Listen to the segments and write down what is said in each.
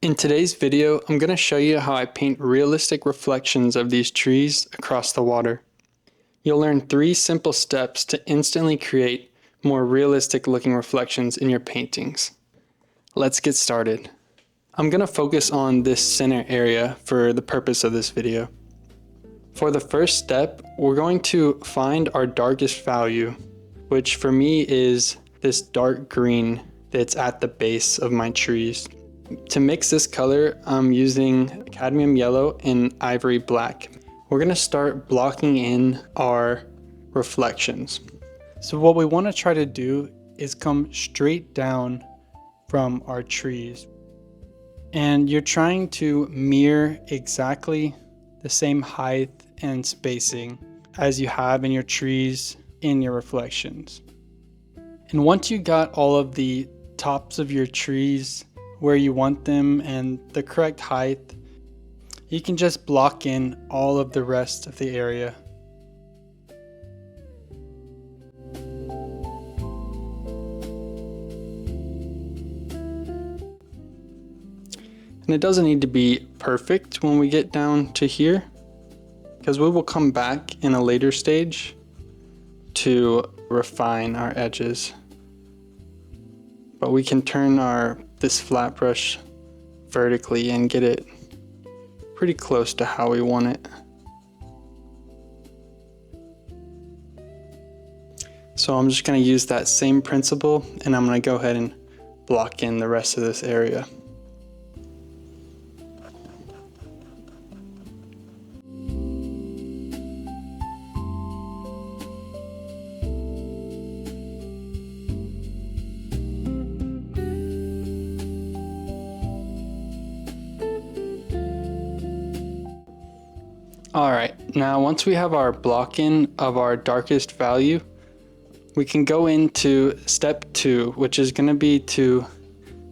In today's video, I'm going to show you how I paint realistic reflections of these trees across the water. You'll learn 3 simple steps to instantly create more realistic looking reflections in your paintings. Let's get started. I'm going to focus on this center area for the purpose of this video. For the first step, we're going to find our darkest value, which for me is this dark green that's at the base of my trees. To mix this color, I'm using cadmium yellow and ivory black. We're going to start blocking in our reflections. So what we want to try to do is come straight down from our trees. And you're trying to mirror exactly the same height and spacing as you have in your trees in your reflections. And once you got all of the tops of your trees where you want them and the correct height, you can just block in all of the rest of the area. And it doesn't need to be perfect when we get down to here, because we will come back in a later stage to refine our edges. But we can turn this flat brush vertically and get it pretty close to how we want it. So I'm just going to use that same principle, and I'm going to go ahead and block in the rest of this area. Alright, now once we have our block in of our darkest value, we can go into step 2, which is going to be to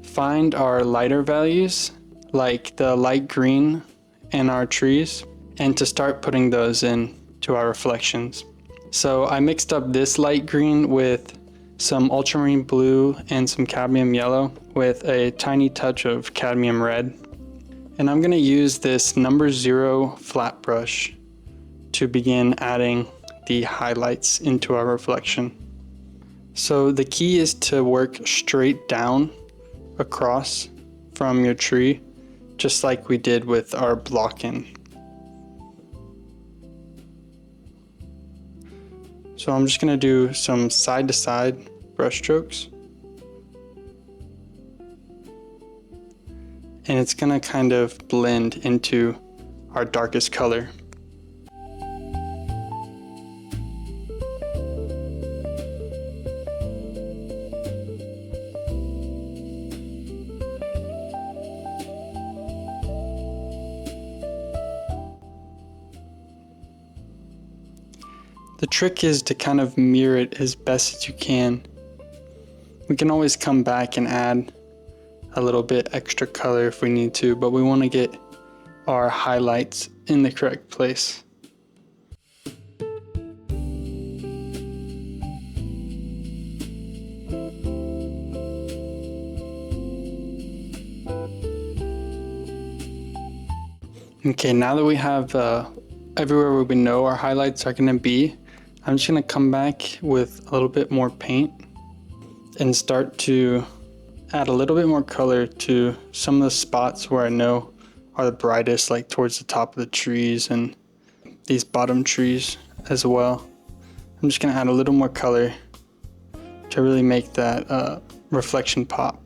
find our lighter values, like the light green in our trees, and to start putting those in to our reflections. So I mixed up this light green with some ultramarine blue and some cadmium yellow with a tiny touch of cadmium red. And I'm going to use this number 0 flat brush to begin adding the highlights into our reflection. So the key is to work straight down across from your tree, just like we did with our block-in. So I'm just going to do some side-to-side brush strokes. And it's going to kind of blend into our darkest color. The trick is to kind of mirror it as best as you can. We can always come back and add a little bit extra color if we need to, but we want to get our highlights in the correct place. Okay, now that we have everywhere where we know our highlights are going to be, I'm just going to come back with a little bit more paint and start to add a little bit more color to some of the spots where I know are the brightest, like towards the top of the trees and these bottom trees as well. I'm just going to add a little more color to really make that reflection pop.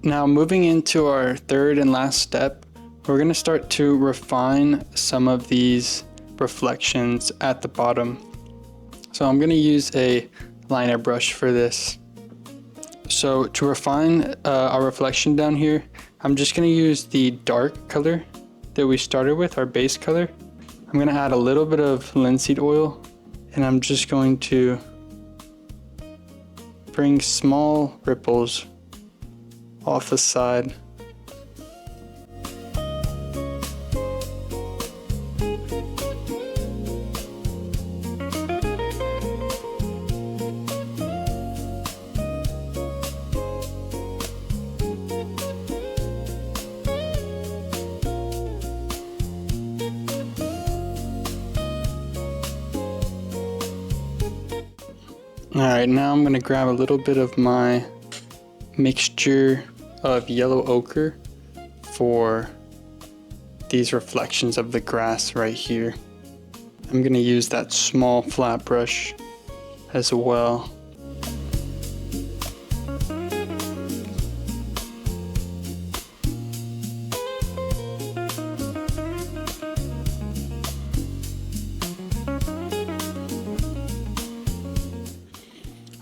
Now moving into our third and last step, we're going to start to refine some of these reflections at the bottom. So I'm going to use a liner brush for this. So to refine our reflection down here, I'm just going to use the dark color that we started with, our base color. I'm going to add a little bit of linseed oil, and I'm just going to bring small ripples off the side. Alright, now I'm going to grab a little bit of my mixture of yellow ochre for these reflections of the grass right here. I'm going to use that small flat brush as well.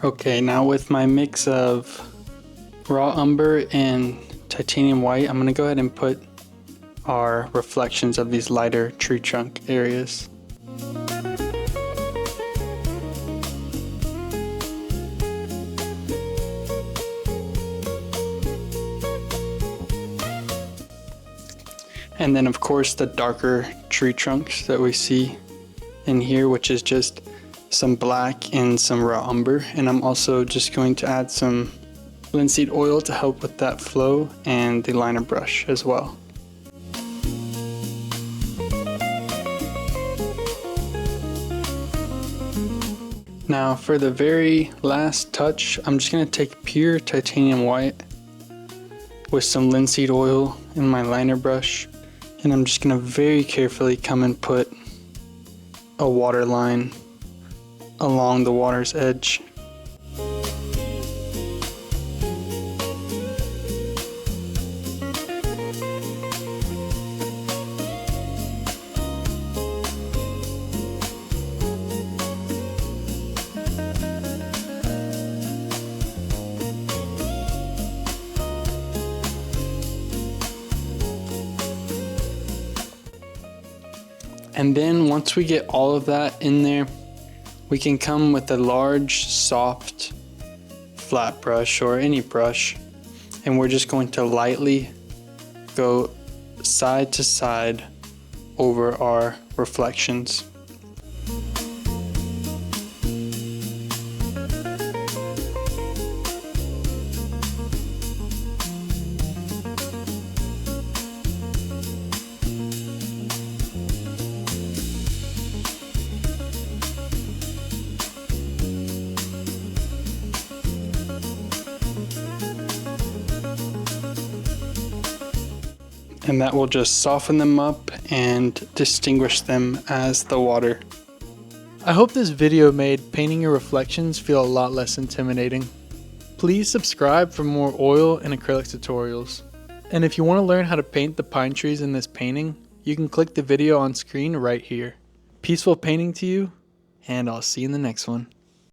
Okay, now with my mix of raw umber and titanium white, I'm going to go ahead and put our reflections of these lighter tree trunk areas. And then of course the darker tree trunks that we see in here, which is just some black and some raw umber. And I'm also just going to add some linseed oil to help with that flow, and the liner brush as well. Now for the very last touch, I'm just going to take pure titanium white with some linseed oil in my liner brush, and I'm just going to very carefully come and put a water line along the water's edge. And then once we get all of that in there, we can come with a large, soft, flat brush or any brush, and we're just going to lightly go side to side over our reflections. And that will just soften them up and distinguish them as the water. I hope this video made painting your reflections feel a lot less intimidating. Please subscribe for more oil and acrylic tutorials. And if you want to learn how to paint the pine trees in this painting, you can click the video on screen right here. Peaceful painting to you, and I'll see you in the next one.